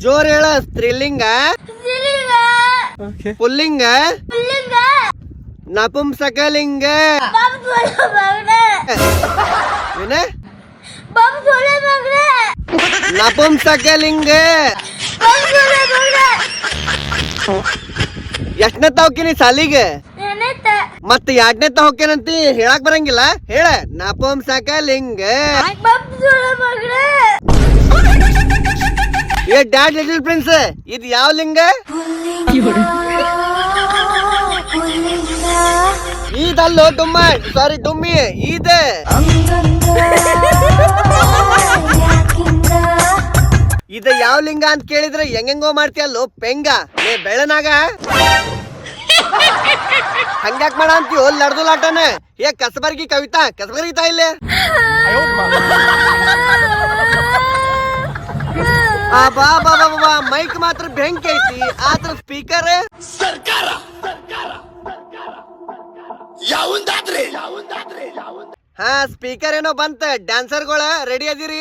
ಜೋರ್ ಹೇಳ. ಸ್ತ್ರೀಲಿಂಗ, ಪುಲ್ಲಿಂಗ, ನಪುಂಸಕಲಿಂಗ, ಏನ ನಪುಂಸಕಲಿಂಗ. ಎಷ್ಟನೇ ಹೋಗ್ತೀನಿ ಸಾಲಿಗೆ? ಮತ್ತ ಎರಡನೇ ಹೋಗ್ತೇನಂತಿ ಹೇಳಕ್ ಬರಂಗಿಲ್ಲ. ಹೇಳ ನಪುಂಸಕಲಿಂಗ. ಏ ಡ್ಯಾಡ್ ಲಿಟಲ್ ಪ್ರಿನ್ಸ್, ಇದು ಯಾವ ಲಿಂಗ? ಈದಲ್ಲೋ ಡುಮ್ಮ, ಸಾರಿ ಡುಮ್ಮಿ, ಇದೆ. ಇದ ಯಾವ ಲಿಂಗ ಅಂತ ಕೇಳಿದ್ರೆ ಹೆಂಗೋ ಮಾಡ್ತೀಯಲ್ಲೋ ಪೆಂಗ. ಏ ಬೆಳನಾಗ ಹಂಗ್ಯಾಕ್ ಮಾಡ ಅಂತೀವೋ ಲಡ್ದುಲಾಟನ. ಏ ಕಸಬರ್ಗಿ ಕವಿತಾ, ಕಸಬರ್ಗಿ ತಾಯಿಲೆ ಬಾ ಬಾ ಬಾ ಬಾ. ಮೈಕ್ ಮಾತ್ರ ಬೆಂಕಿ ಐತಿ, ಆದ್ರ ಸ್ಪೀಕರ್ ಸರ್ಕಾರ. ಹಾ ಸ್ಪೀಕರ್ ಏನೋ ಬಂತ. ಡ್ಯಾನ್ಸರ್ಗಳ ರೆಡಿ ಅದೀರಿ?